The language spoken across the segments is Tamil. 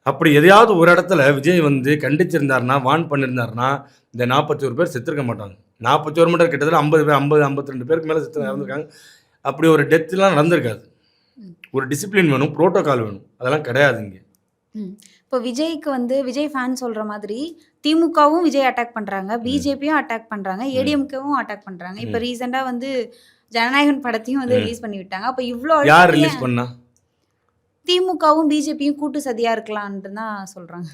அப்படி எதையாவது ஒரு இடத்துல விஜய் வந்து கண்டிச்சிருந்தாருன்னா, வார்ன் பண்ணியிருந்தாருன்னா, இந்த 41 பேர் செத்துருக்க மாட்டாங்க. 41 மட்டும் கிட்டத்தட்ட 50 பேர் 50, 52 பேருக்கு மேல இறந்துருக்காங்க. அப்படி ஒரு டெத்லாம் நடந்திருக்காது. ஒரு டிசிப்ளின் வேணும், புரோட்டோகால் வேணும். அதெல்லாம் கிடையாது இங்க. இப்போ விஜய்க்கு வந்து விஜய் ஃபேன் சொல்ற மாதிரி திமுகவும் விஜய் அட்டாக் பண்றாங்க, பிஜேபியும் அட்டாக் பண்றாங்க, ஏடிஎம்கேவும் அட்டாக் பண்றாங்க. இப்போ ரீசெண்டா வந்து ஜனநாயகன் படத்தையும் வந்து ரிலீஸ் பண்ணி விட்டாங்க. அப்போ இவ்ளோ யார் ரிலீஸ் பண்ணா? திமுகவும் பிஜேபியும் கூட்டு சதியா இருக்கலாம்னு தான் சொல்றாங்க.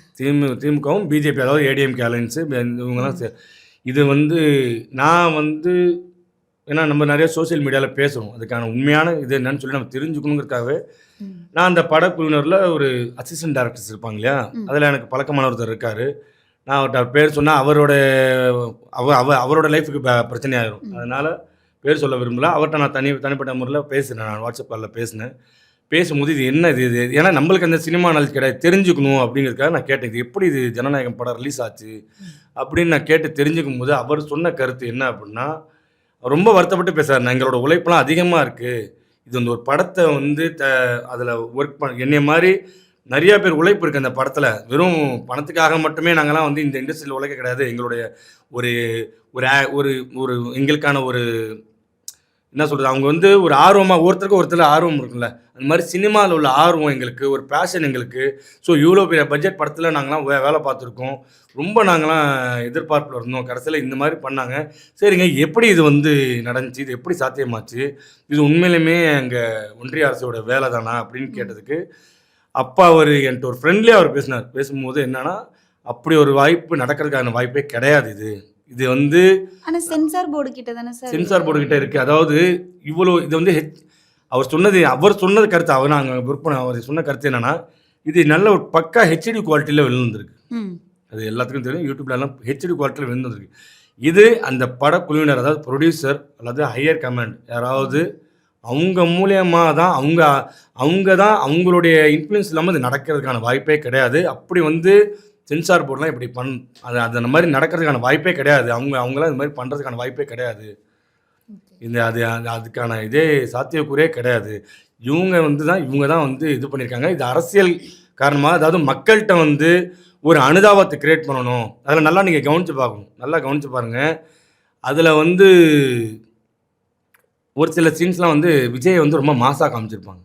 திமுகவும் பிஜேபி அதாவது ஏடிஎம்கே அலைன்ஸ் இவங்கலாம் இது வந்து நான் வந்து ஏன்னா நம்ம நிறைய சோசியல் மீடியாவில் பேசுகிறோம். அதுக்கான உண்மையான இது என்னன்னு சொல்லி நம்ம தெரிஞ்சுக்கணுங்கிறதுக்காகவே நான் அந்த படக்குழுவினரில் ஒரு அசிஸ்டன்ட் டைரக்டர்ஸ் இருப்பாங்க இல்லையா, அதில் எனக்கு பழக்கமான ஒருத்தர் இருக்கார். நான் அவர்கிட்ட பேர் சொன்னால் அவரோட லைஃபுக்கு பிரச்சனையாயிரும். அதனால் பேர் சொல்ல விரும்பல. அவர்கிட்ட நான் தனிப்பட்ட முறையில் பேசுகிறேன். நான் வாட்ஸ்அப் காலில் பேசும்போது இது என்ன இது ஏன்னா நம்மளுக்கு அந்த சினிமா நாலேஜ் கிடையாது, தெரிஞ்சுக்கணும் அப்படிங்கிறதுக்காக நான் கேட்டேன். இது எப்படி இது ஜனநாயகம் படம் ரிலீஸ் ஆச்சு அப்படின்னு நான் கேட்டு தெரிஞ்சுக்கும் போது அவர் சொன்ன கருத்து என்ன அப்படின்னா, ரொம்ப வருத்தப்பட்டு பேசுகிறார். நான் எங்களோட உழைப்பெல்லாம் அதிகமாக இருக்குது, இது வந்து ஒரு படத்தை வந்து அதில் ஒர்க் என்னைய மாதிரி நிறையா பேர் உழைப்பு இருக்குது அந்த படத்தில். வெறும் பணத்துக்காக மட்டுமே நாங்கள்லாம் வந்து இந்த இண்டஸ்ட்ரியில் உழைக்க கிடையாது. எங்களுடைய ஒரு ஒரு ஒரு எங்களுக்கான ஒரு என்ன சொல்கிறது, அவங்க வந்து ஒரு ஆர்வமாக ஒருத்தருக்கு ஆர்வம் இருக்குல்ல, அந்த மாதிரி சினிமாவில் உள்ள ஆர்வம் எங்களுக்கு, ஒரு பேஷன் எங்களுக்கு. ஸோ இவ்வளோ பெரிய பட்ஜெட் படத்தில் நாங்களாம் வேலை பார்த்துருக்கோம், ரொம்ப நாங்களாம் எதிர்பார்ப்பில் இருந்தோம். கடைசியில் இந்த மாதிரி பண்ணாங்க. சரிங்க, எப்படி இது வந்து நடந்துச்சு, இது எப்படி சாத்தியமாச்சு, இது உண்மையிலுமே அங்கே ஒன்றிய அரசோட வேலை தானா அப்படின்னு கேட்டதுக்கு அப்பா அவர் என்கிட்ட ஒரு ஃப்ரெண்ட்லியாக அவர் பேசும்போது என்னன்னா, அப்படி ஒரு வாய்ப்பு நடக்கிறதுக்கான வாய்ப்பே கிடையாது. இது வந்து சென்சார் போர்டு கிட்ட தானே சார், சென்சார் போர்டு கிட்ட இருக்குது. அதாவது இவ்வளோ இது வந்து அவர் சொன்னது கருத்து நாங்கள் விற்பனை அவர் சொன்ன கருத்து என்னன்னா, இது நல்ல ஒரு பக்கா ஹெச்டி குவாலிட்டியில் வெளிவந்திருக்கு. அது எல்லாத்துக்கும் தெரியும், யூடியூப்லலாம் ஹெச்டி குவாலிட்டியில் வெளிவந்திருக்கு. இது அந்த படக்குழுவினர் அதாவது ப்ரொடியூசர் அல்லது ஹையர் கமாண்ட் யாராவது அவங்க மூலியமாக தான் அவங்க தான் அவங்களுடைய இன்ஃப்ளூயன்ஸ் இல்லாமல் இது நடக்கிறதுக்கான வாய்ப்பே கிடையாது. அப்படி வந்து சென்சார் போர்டெலாம் இப்படி அது அந்த மாதிரி நடக்கிறதுக்கான வாய்ப்பே கிடையாது. அவங்களாம் இது மாதிரி பண்ணுறதுக்கான வாய்ப்பே கிடையாது. அதுக்கான இதே சாத்தியக்கூறே கிடையாது. இவங்க தான் வந்து இது பண்ணியிருக்காங்க. இது அரசியல் காரணமாக, அதாவது மக்கள்கிட்ட வந்து ஒரு அனுதாபத்தை கிரியேட் பண்ணணும். அதில் நல்லா நீங்கள் கவனித்து பார்க்கணும், நல்லா கவனித்து பாருங்கள். அதில் வந்து ஒரு சில சீன்ஸ்லாம் வந்து விஜய் வந்து ரொம்ப மாசாக காமிச்சிருப்பாங்க.